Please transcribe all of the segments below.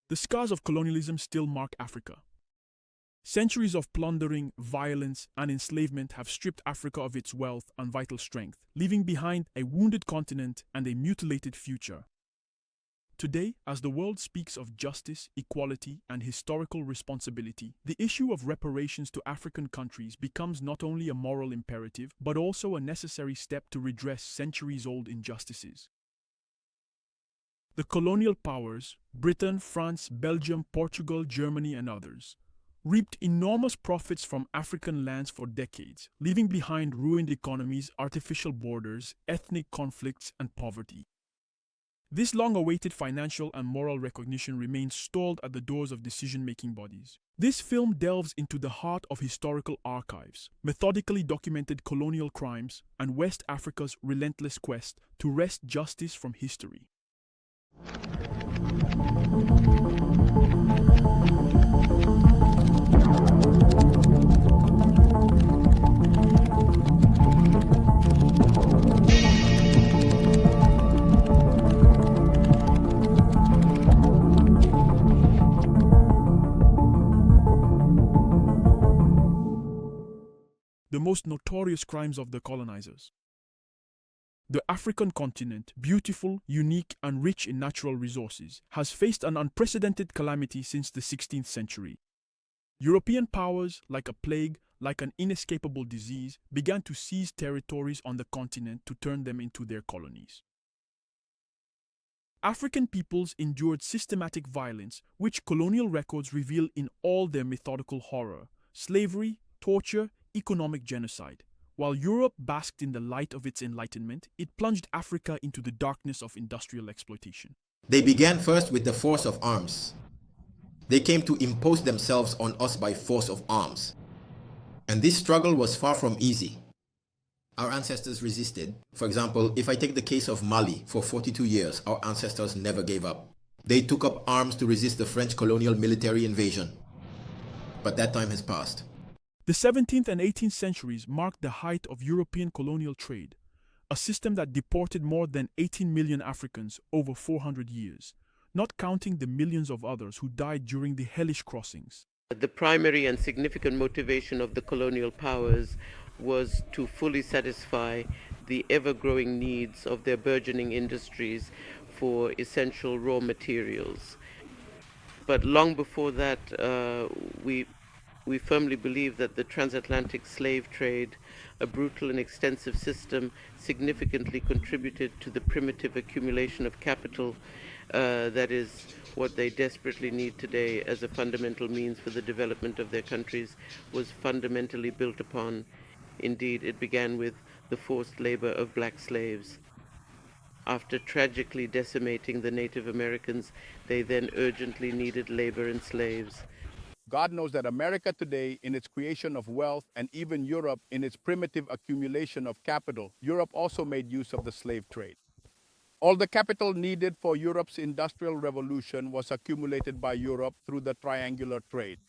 The scars of colonialism still mark Africa. Centuries of plundering, violence, and enslavement have stripped Africa of its wealth and vital strength, leaving behind a wounded continent and a mutilated future. Today, as the world speaks of justice, equality, and historical responsibility, the issue of reparations to African countries becomes not only a moral imperative, but also a necessary step to redress centuries-old injustices. The colonial powers, Britain, France, Belgium, Portugal, Germany, and others, reaped enormous profits from African lands for decades, leaving behind ruined economies, artificial borders, ethnic conflicts, and poverty. This long-awaited financial and moral recognition remains stalled at the doors of decision-making bodies. This film delves into the heart of historical archives, methodically documented colonial crimes, and West Africa's relentless quest to wrest justice from history. The most notorious crimes of the colonizers. The African continent, beautiful, unique, and rich in natural resources, has faced an unprecedented calamity since the 16th century. European powers, like a plague, like an inescapable disease, began to seize territories on the continent to turn them into their colonies. African peoples endured systematic violence, which colonial records reveal in all their methodical horror: slavery, torture, economic genocide. While Europe basked in the light of its enlightenment, it plunged Africa into the darkness of industrial exploitation. They began first with the force of arms. They came to impose themselves on us by force of arms. And this struggle was far from easy. Our ancestors resisted. For example, if I take the case of Mali, for 42 years, our ancestors never gave up. They took up arms to resist the French colonial military invasion. But that time has passed. The 17th and 18th centuries marked the height of European colonial trade, a system that deported more than 18 million Africans over 400 years, not counting the millions of others who died during the hellish crossings. The primary and significant motivation of the colonial powers was to fully satisfy the ever-growing needs of their burgeoning industries for essential raw materials. But long before that, we firmly believe that the transatlantic slave trade, a brutal and extensive system, significantly contributed to the primitive accumulation of capital that is what they desperately need today as a fundamental means for the development of their countries, was fundamentally built upon. Indeed, it began with the forced labor of black slaves. After tragically decimating the Native Americans, they then urgently needed labor and slaves. God knows that America today, in its creation of wealth, and even Europe in its primitive accumulation of capital, Europe also made use of the slave trade. All the capital needed for Europe's industrial revolution was accumulated by Europe through the triangular trade.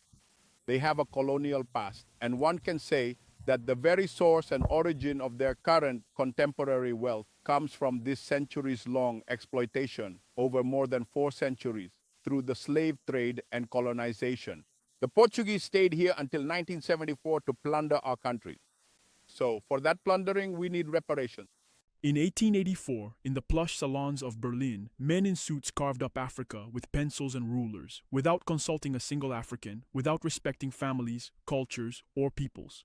They have a colonial past, and one can say that the very source and origin of their current contemporary wealth comes from this centuries-long exploitation over more than 4 centuries through the slave trade and colonization. The Portuguese stayed here until 1974 to plunder our country. So for that plundering, we need reparations. In 1884, in the plush salons of Berlin, men in suits carved up Africa with pencils and rulers, without consulting a single African, without respecting families, cultures, or peoples.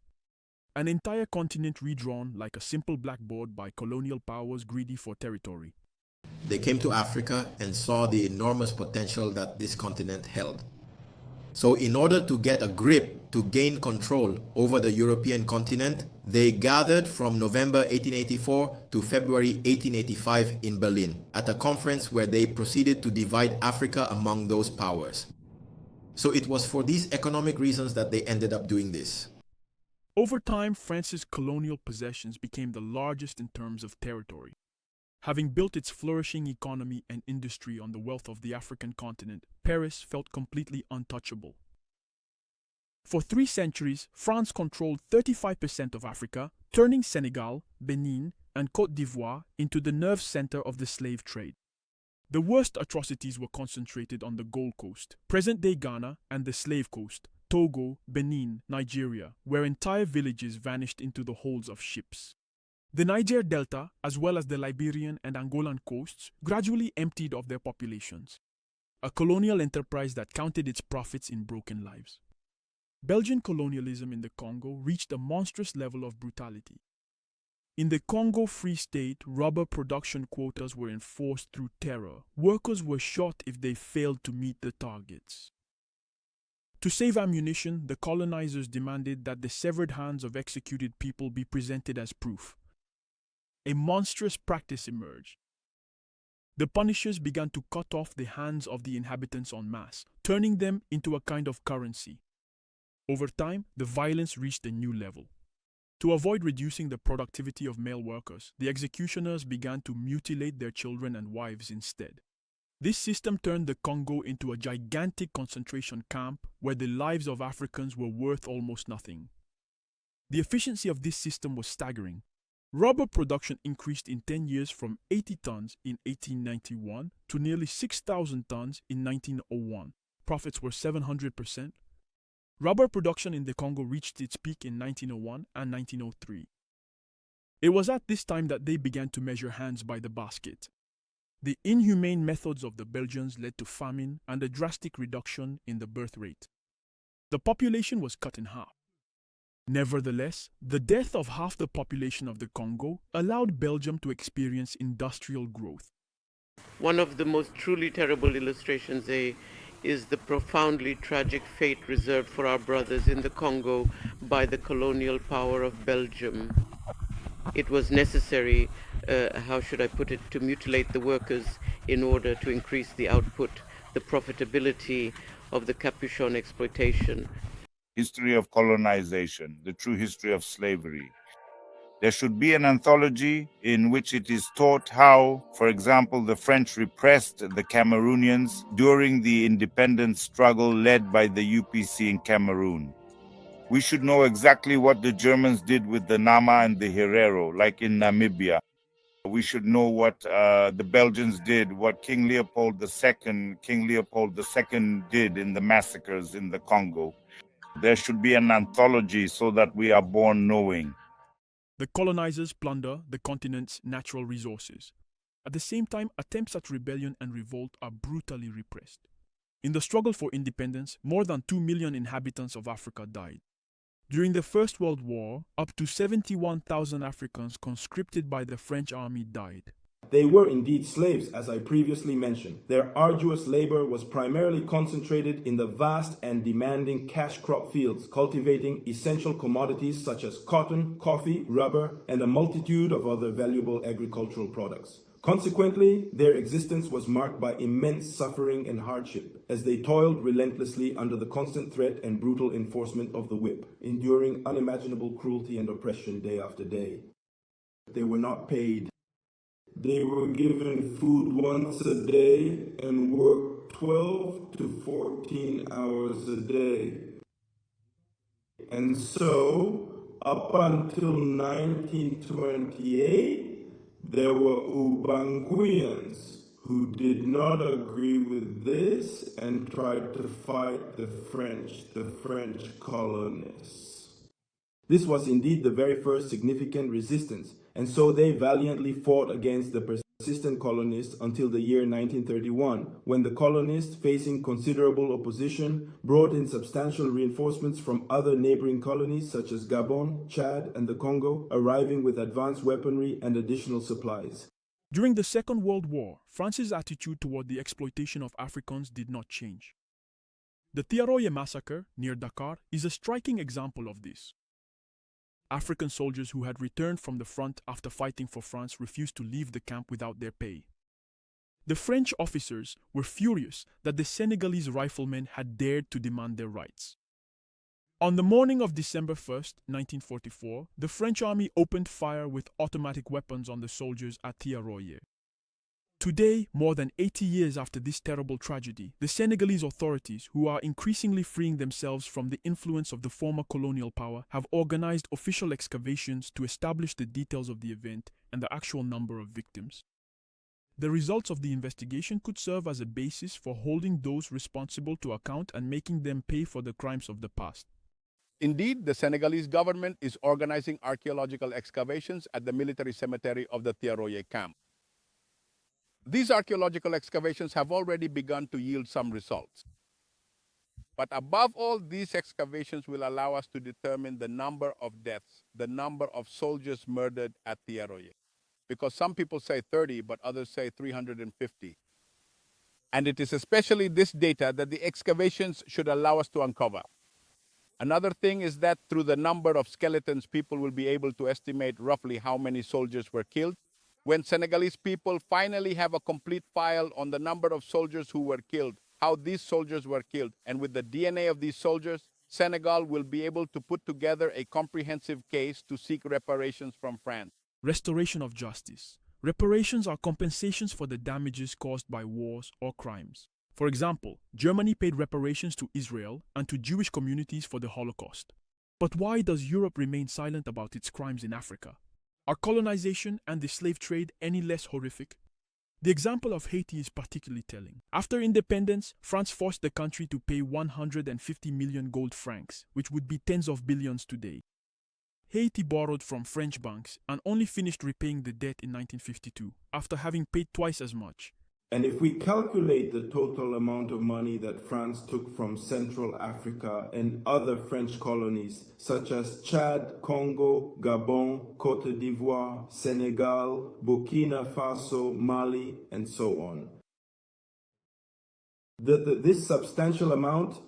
An entire continent redrawn like a simple blackboard by colonial powers greedy for territory. They came to Africa and saw the enormous potential that this continent held. So in order to get a grip, to gain control over the European continent, they gathered from November 1884 to February 1885 in Berlin at a conference where they proceeded to divide Africa among those powers. So it was for these economic reasons that they ended up doing this. Over time, France's colonial possessions became the largest in terms of territory. Having built its flourishing economy and industry on the wealth of the African continent, Paris felt completely untouchable. For 3 centuries, France controlled 35% of Africa, turning Senegal, Benin, and Côte d'Ivoire into the nerve center of the slave trade. The worst atrocities were concentrated on the Gold Coast, present-day Ghana, and the Slave Coast, Togo, Benin, Nigeria, where entire villages vanished into the holds of ships. The Niger Delta, as well as the Liberian and Angolan coasts, gradually emptied of their populations. A colonial enterprise that counted its profits in broken lives. Belgian colonialism in the Congo reached a monstrous level of brutality. In the Congo Free State, rubber production quotas were enforced through terror. Workers were shot if they failed to meet the targets. To save ammunition, the colonizers demanded that the severed hands of executed people be presented as proof. A monstrous practice emerged. The punishers began to cut off the hands of the inhabitants en masse, turning them into a kind of currency. Over time, the violence reached a new level. To avoid reducing the productivity of male workers, the executioners began to mutilate their children and wives instead. This system turned the Congo into a gigantic concentration camp where the lives of Africans were worth almost nothing. The efficiency of this system was staggering. Rubber production increased in 10 years from 80 tons in 1891 to nearly 6,000 tons in 1901. Profits were 700%. Rubber production in the Congo reached its peak in 1901 and 1903. It was at this time that they began to measure hands by the basket. The inhumane methods of the Belgians led to famine and a drastic reduction in the birth rate. The population was cut in half. Nevertheless, the death of half the population of the Congo allowed Belgium to experience industrial growth. One of the most truly terrible illustrations, is the profoundly tragic fate reserved for our brothers in the Congo by the colonial power of Belgium. It was necessary, to mutilate the workers in order to increase the output, the profitability of the capuchon exploitation. History of colonization, the true history of slavery. There should be an anthology in which it is taught how, for example, the French repressed the Cameroonians during the independence struggle led by the UPC in Cameroon. We should know exactly what the Germans did with the Nama and the Herero, like in Namibia. We should know what the Belgians did, what King Leopold II did in the massacres in the Congo. There should be an anthology so that we are born knowing. The colonizers plunder the continent's natural resources. At the same time, attempts at rebellion and revolt are brutally repressed. In the struggle for independence, more than 2 million inhabitants of Africa died. During the First World War, up to 71,000 Africans conscripted by the French army died. They were indeed slaves, as I previously mentioned. Their arduous labor was primarily concentrated in the vast and demanding cash crop fields, cultivating essential commodities such as cotton, coffee, rubber, and a multitude of other valuable agricultural products. Consequently, their existence was marked by immense suffering and hardship, as they toiled relentlessly under the constant threat and brutal enforcement of the whip, enduring unimaginable cruelty and oppression day after day. They were not paid. They were given food once a day and worked 12 to 14 hours a day. And so, up until 1928, there were Ubanguyans who did not agree with this and tried to fight the French colonists. This was indeed the very first significant resistance, and so they valiantly fought against the persistent colonists until the year 1931, when the colonists, facing considerable opposition, brought in substantial reinforcements from other neighboring colonies such as Gabon, Chad, and the Congo, arriving with advanced weaponry and additional supplies. During the Second World War, France's attitude toward the exploitation of Africans did not change. The Thiaroye massacre, near Dakar, is a striking example of this. African soldiers who had returned from the front after fighting for France refused to leave the camp without their pay. The French officers were furious that the Senegalese riflemen had dared to demand their rights. On the morning of December 1st, 1944, the French army opened fire with automatic weapons on the soldiers at Thiaroye. Today, more than 80 years after this terrible tragedy, the Senegalese authorities, who are increasingly freeing themselves from the influence of the former colonial power, have organized official excavations to establish the details of the event and the actual number of victims. The results of the investigation could serve as a basis for holding those responsible to account and making them pay for the crimes of the past. Indeed, the Senegalese government is organizing archaeological excavations at the military cemetery of the Thiaroye camp. These archaeological excavations have already begun to yield some results. But above all, these excavations will allow us to determine the number of deaths, the number of soldiers murdered at Thiaroye. Because some people say 30, but others say 350. And it is especially this data that the excavations should allow us to uncover. Another thing is that through the number of skeletons, people will be able to estimate roughly how many soldiers were killed. When Senegalese people finally have a complete file on the number of soldiers who were killed, how these soldiers were killed, and with the DNA of these soldiers, Senegal will be able to put together a comprehensive case to seek reparations from France. Restoration of justice. Reparations are compensations for the damages caused by wars or crimes. For example, Germany paid reparations to Israel and to Jewish communities for the Holocaust. But why does Europe remain silent about its crimes in Africa? Are colonization and the slave trade any less horrific? The example of Haiti is particularly telling. After independence, France forced the country to pay 150 million gold francs, which would be tens of billions today. Haiti borrowed from French banks and only finished repaying the debt in 1952, after having paid twice as much. And if we calculate the total amount of money that France took from Central Africa and other French colonies, such as Chad, Congo, Gabon, Côte d'Ivoire, Senegal, Burkina Faso, Mali, and so on, this substantial amount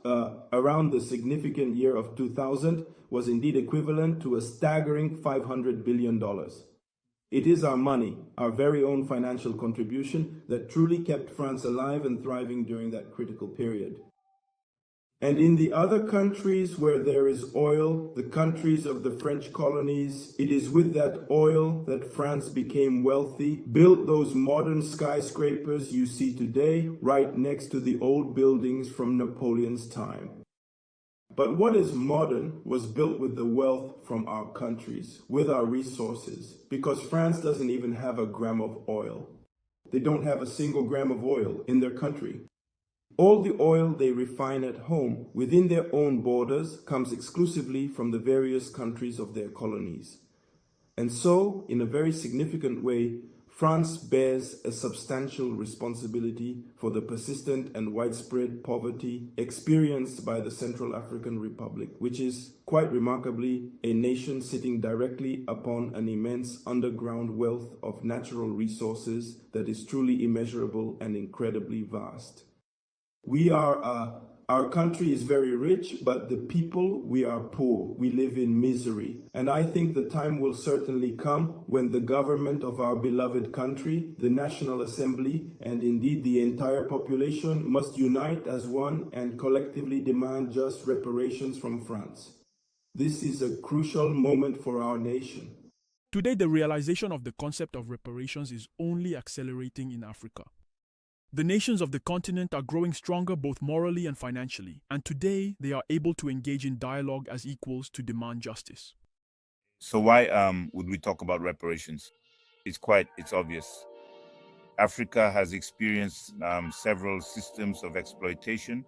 around the significant year of 2000 was indeed equivalent to a staggering $500 billion. It is our money, our very own financial contribution, that truly kept France alive and thriving during that critical period. And in the other countries where there is oil, the countries of the French colonies, it is with that oil that France became wealthy, built those modern skyscrapers you see today right next to the old buildings from Napoleon's time. But what is modern was built with the wealth from our countries, with our resources, because France doesn't even have a gram of oil. They don't have a single gram of oil in their country. All the oil they refine at home within their own borders comes exclusively from the various countries of their colonies. And so, in a very significant way, France bears a substantial responsibility for the persistent and widespread poverty experienced by the Central African Republic, which is, quite remarkably, a nation sitting directly upon an immense underground wealth of natural resources that is truly immeasurable and incredibly vast. Our country is very rich, but the people, we are poor. We live in misery. And I think the time will certainly come when the government of our beloved country, the National Assembly, and indeed the entire population must unite as one and collectively demand just reparations from France. This is a crucial moment for our nation. Today, the realization of the concept of reparations is only accelerating in Africa. The nations of the continent are growing stronger both morally and financially, and today they are able to engage in dialogue as equals to demand justice. So why would we talk about reparations? It's obvious. Africa has experienced several systems of exploitation: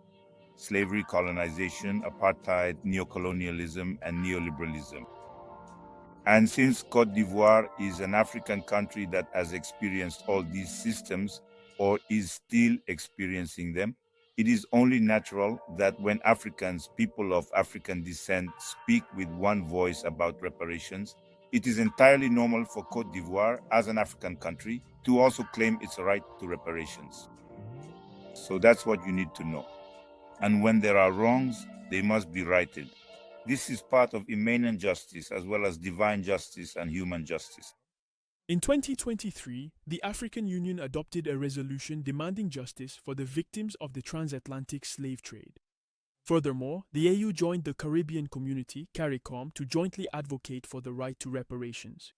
slavery, colonization, apartheid, neocolonialism, and neoliberalism. And since Côte d'Ivoire is an African country that has experienced all these systems, or is still experiencing them, it is only natural that when Africans, people of African descent, speak with one voice about reparations, it is entirely normal for Côte d'Ivoire, as an African country, to also claim its right to reparations. So that's what you need to know. And when there are wrongs, they must be righted. This is part of immanent justice, as well as divine justice and human justice. In 2023, the African Union adopted a resolution demanding justice for the victims of the transatlantic slave trade. Furthermore, the AU joined the Caribbean community, CARICOM, to jointly advocate for the right to reparations.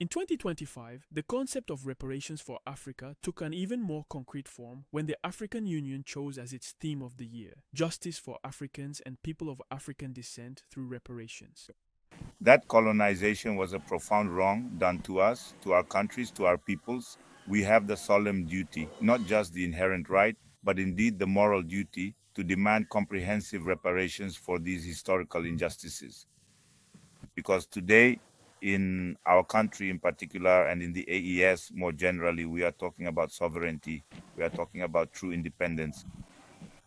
In 2025, the concept of reparations for Africa took an even more concrete form when the African Union chose as its theme of the year, Justice for Africans and People of African Descent through Reparations. That colonization was a profound wrong done to us, to our countries, to our peoples, we have the solemn duty, not just the inherent right, but indeed the moral duty to demand comprehensive reparations for these historical injustices. Because today, in our country in particular, and in the AES more generally, we are talking about sovereignty, we are talking about true independence.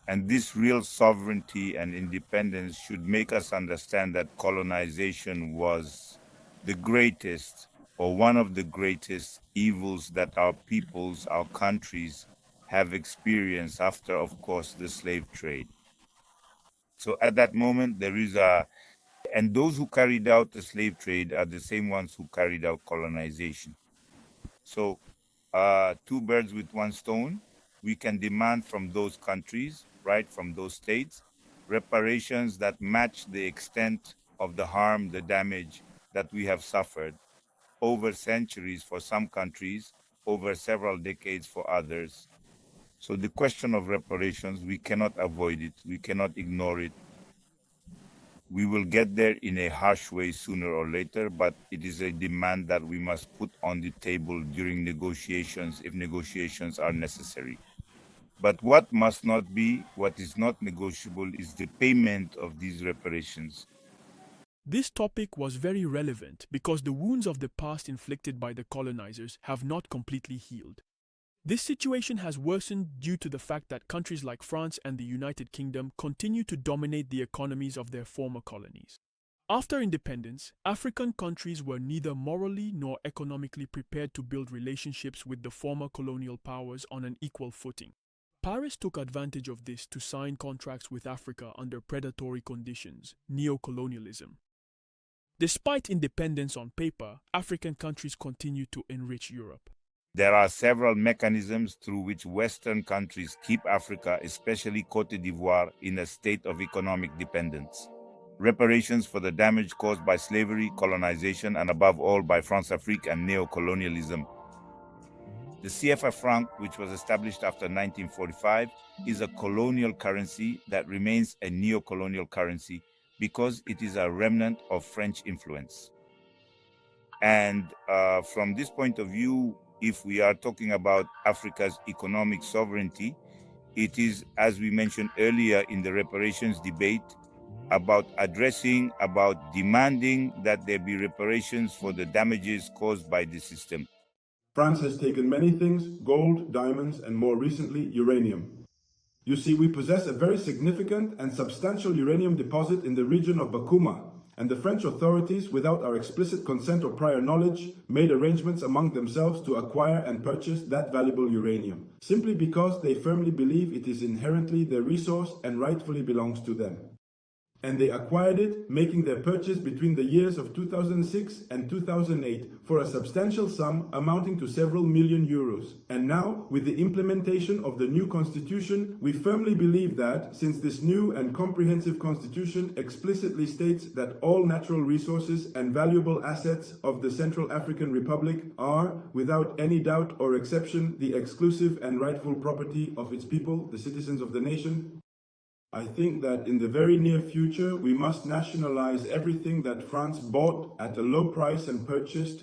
And this real sovereignty and independence should make us understand that colonization was the greatest, or one of the greatest evils that our peoples, our countries have experienced after, of course, the slave trade. So at that moment, and those who carried out the slave trade are the same ones who carried out colonization. So two birds with one stone, we can demand from those countries, right, from those states, reparations that match the extent of the harm, the damage that we have suffered over centuries for some countries, over several decades for others. So the question of reparations, we cannot avoid it, we cannot ignore it. We will get there in a harsh way sooner or later, but it is a demand that we must put on the table during negotiations if negotiations are necessary. But what must not be, what is not negotiable, is the payment of these reparations. This topic was very relevant because the wounds of the past inflicted by the colonizers have not completely healed. This situation has worsened due to the fact that countries like France and the United Kingdom continue to dominate the economies of their former colonies. After independence, African countries were neither morally nor economically prepared to build relationships with the former colonial powers on an equal footing. Paris took advantage of this to sign contracts with Africa under predatory conditions, neocolonialism. Despite independence on paper, African countries continue to enrich Europe. There are several mechanisms through which Western countries keep Africa, especially Cote d'Ivoire, in a state of economic dependence. Reparations for the damage caused by slavery, colonization, and above all by France-Afrique and neocolonialism. The CFA franc, which was established after 1945, is a colonial currency that remains a neocolonial currency because it is a remnant of French influence. And from this point of view, if we are talking about Africa's economic sovereignty, it is, as we mentioned earlier in the reparations debate, about addressing, about demanding that there be reparations for the damages caused by the system. France has taken many things: gold, diamonds, and more recently, uranium. You see, we possess a very significant and substantial uranium deposit in the region of Bakuma, and the French authorities, without our explicit consent or prior knowledge, made arrangements among themselves to acquire and purchase that valuable uranium, simply because they firmly believe it is inherently their resource and rightfully belongs to them. And they acquired it, making their purchase between the years of 2006 and 2008 for a substantial sum amounting to several million euros. And now, with the implementation of the new constitution, we firmly believe that, since this new and comprehensive constitution explicitly states that all natural resources and valuable assets of the Central African Republic are, without any doubt or exception, the exclusive and rightful property of its people, the citizens of the nation, I think that in the very near future, we must nationalize everything that France bought at a low price and purchased.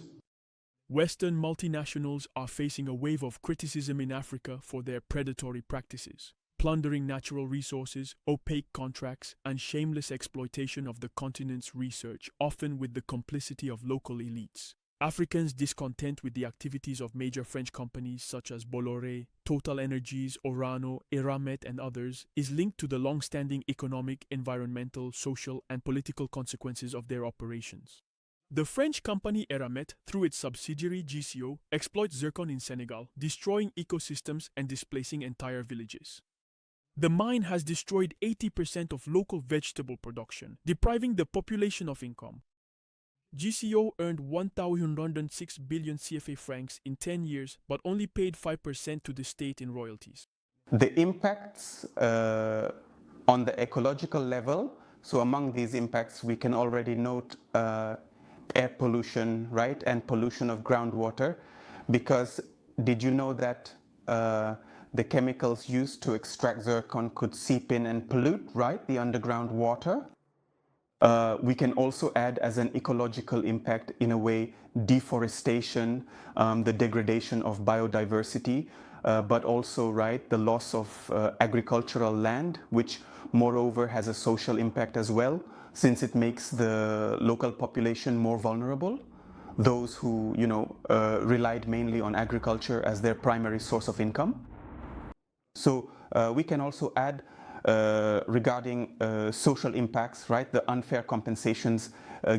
Western multinationals are facing a wave of criticism in Africa for their predatory practices, plundering natural resources, opaque contracts, and shameless exploitation of the continent's research, often with the complicity of local elites. Africans discontent with the activities of major French companies such as Bolloré, Total Energies, Orano, Eramet, and others is linked to the long-standing economic, environmental, social, and political consequences of their operations. The French company Eramet, through its subsidiary GCO, exploits zircon in Senegal, destroying ecosystems and displacing entire villages. The mine has destroyed 80% of local vegetable production, depriving the population of income. GCO earned 1,106 billion CFA francs in 10 years, but only paid 5% to the state in royalties. The impacts on the ecological level, so among these impacts we can already note air pollution, right, and pollution of groundwater, because did you know that the chemicals used to extract zircon could seep in and pollute, right, the underground water? We can also add as an ecological impact, in a way, deforestation, the degradation of biodiversity, but also, right, the loss of agricultural land, which moreover has a social impact as well, since it makes the local population more vulnerable. Those who, relied mainly on agriculture as their primary source of income. So we can also add regarding social impacts, right? The unfair compensations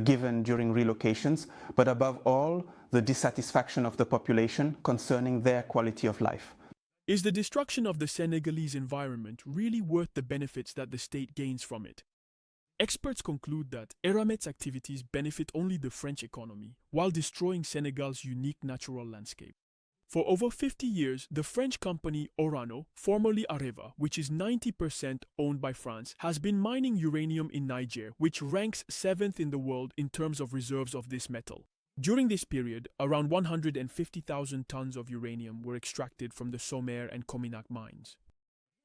given during relocations, but above all, the dissatisfaction of the population concerning their quality of life. Is the destruction of the Senegalese environment really worth the benefits that the state gains from it? Experts conclude that Eramet's activities benefit only the French economy, while destroying Senegal's unique natural landscape. For over 50 years, the French company Orano, formerly Areva, which is 90% owned by France, has been mining uranium in Niger, which ranks 7th in the world in terms of reserves of this metal. During this period, around 150,000 tons of uranium were extracted from the Sommer and Cominac mines.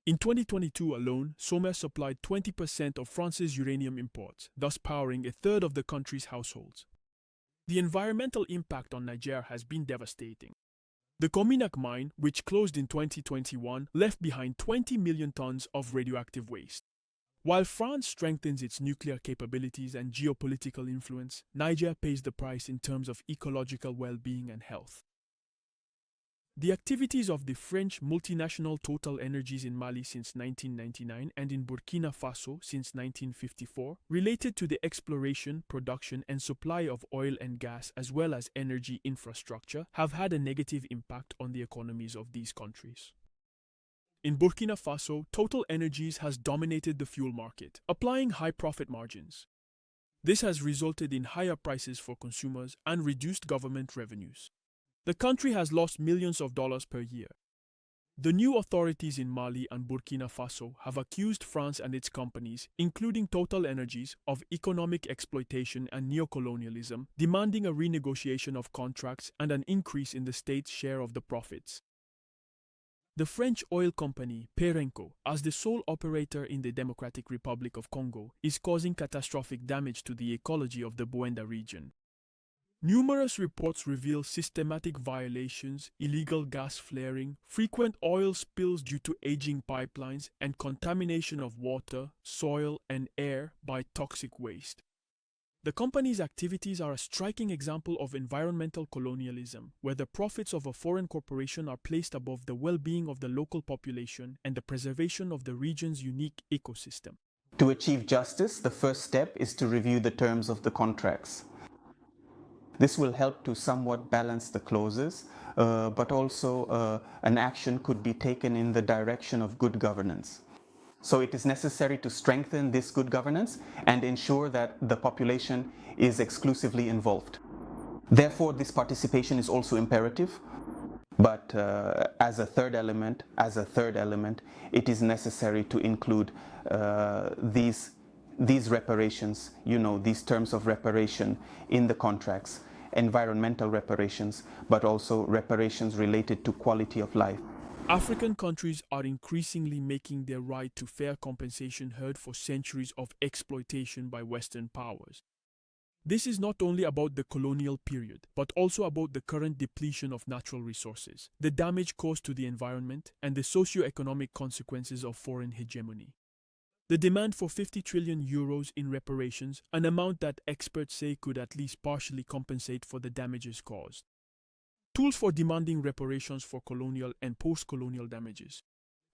In 2022 alone, Sommer supplied 20% of France's uranium imports, thus powering a third of the country's households. The environmental impact on Niger has been devastating. The Cominac mine, which closed in 2021, left behind 20 million tons of radioactive waste. While France strengthens its nuclear capabilities and geopolitical influence, Niger pays the price in terms of ecological well-being and health. The activities of the French multinational Total Energies in Mali since 1999 and in Burkina Faso since 1954 related to the exploration, production and supply of oil and gas as well as energy infrastructure have had a negative impact on the economies of these countries. In Burkina Faso, Total Energies has dominated the fuel market, applying high profit margins. This has resulted in higher prices for consumers and reduced government revenues. The country has lost millions of dollars per year. The new authorities in Mali and Burkina Faso have accused France and its companies, including Total Energies, of economic exploitation and neocolonialism, demanding a renegotiation of contracts and an increase in the state's share of the profits. The French oil company Perenco, as the sole operator in the Democratic Republic of Congo, is causing catastrophic damage to the ecology of the Bwenda region. Numerous reports reveal systematic violations, illegal gas flaring, frequent oil spills due to aging pipelines, and contamination of water, soil, and air by toxic waste. The company's activities are a striking example of environmental colonialism, where the profits of a foreign corporation are placed above the well-being of the local population and the preservation of the region's unique ecosystem. To achieve justice, the first step is to review the terms of the contracts. This will help to somewhat balance the clauses, but also an action could be taken in the direction of good governance. So it is necessary to strengthen this good governance and ensure that the population is exclusively involved. Therefore, this participation is also imperative, but as a third element, it is necessary to include these reparations, these terms of reparation in the contracts, environmental reparations, but also reparations related to quality of life. African countries are increasingly making their right to fair compensation heard for centuries of exploitation by Western powers. This is not only about the colonial period, but also about the current depletion of natural resources, the damage caused to the environment, and the socio-economic consequences of foreign hegemony. The demand for 50 trillion euros in reparations, an amount that experts say could at least partially compensate for the damages caused. Tools for demanding reparations for colonial and post-colonial damages.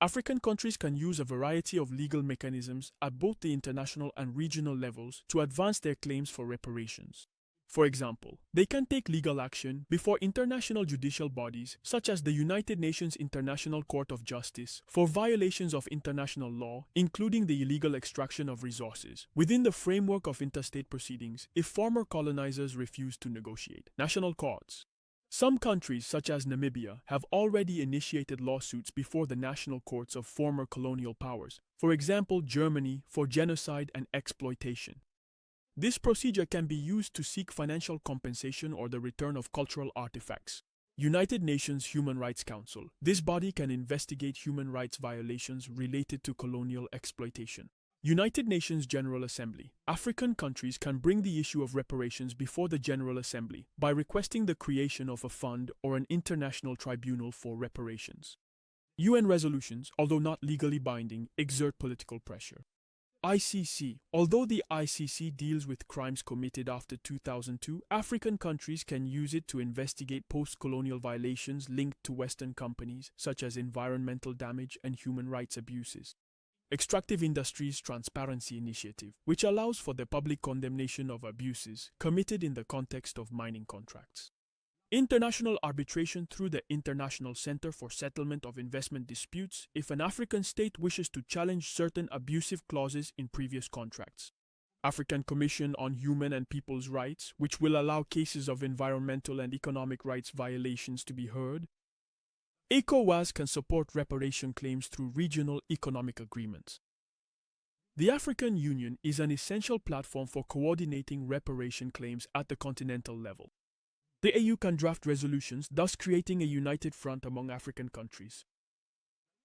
African countries can use a variety of legal mechanisms at both the international and regional levels to advance their claims for reparations. For example, they can take legal action before international judicial bodies such as the United Nations International Court of Justice for violations of international law, including the illegal extraction of resources, within the framework of interstate proceedings if former colonizers refuse to negotiate. National courts. Some countries, such as Namibia, have already initiated lawsuits before the national courts of former colonial powers, for example Germany, for genocide and exploitation. This procedure can be used to seek financial compensation or the return of cultural artifacts. United Nations Human Rights Council. This body can investigate human rights violations related to colonial exploitation. United Nations General Assembly. African countries can bring the issue of reparations before the General Assembly by requesting the creation of a fund or an international tribunal for reparations. UN resolutions, although not legally binding, exert political pressure. ICC. Although the ICC deals with crimes committed after 2002, African countries can use it to investigate post-colonial violations linked to Western companies, such as environmental damage and human rights abuses. Extractive Industries Transparency Initiative, which allows for the public condemnation of abuses committed in the context of mining contracts. International arbitration through the International Center for Settlement of Investment Disputes if an African state wishes to challenge certain abusive clauses in previous contracts. African Commission on Human and People's Rights, which will allow cases of environmental and economic rights violations to be heard. ECOWAS can support reparation claims through regional economic agreements. The African Union is an essential platform for coordinating reparation claims at the continental level. The AU can draft resolutions, thus creating a united front among African countries.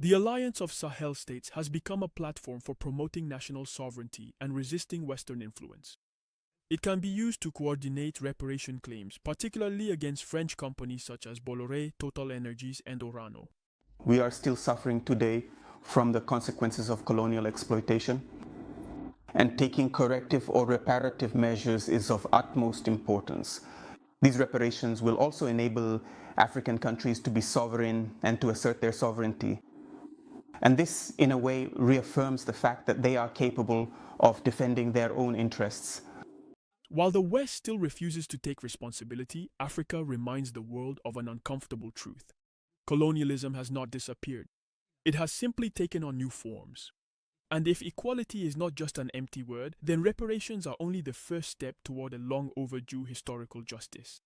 The Alliance of Sahel States has become a platform for promoting national sovereignty and resisting Western influence. It can be used to coordinate reparation claims, particularly against French companies such as Bolloré, Total Energies, and Orano. We are still suffering today from the consequences of colonial exploitation, and taking corrective or reparative measures is of utmost importance. These reparations will also enable African countries to be sovereign and to assert their sovereignty. And this, in a way, reaffirms the fact that they are capable of defending their own interests. While the West still refuses to take responsibility, Africa reminds the world of an uncomfortable truth. Colonialism has not disappeared. It has simply taken on new forms. And if equality is not just an empty word, then reparations are only the first step toward a long overdue historical justice.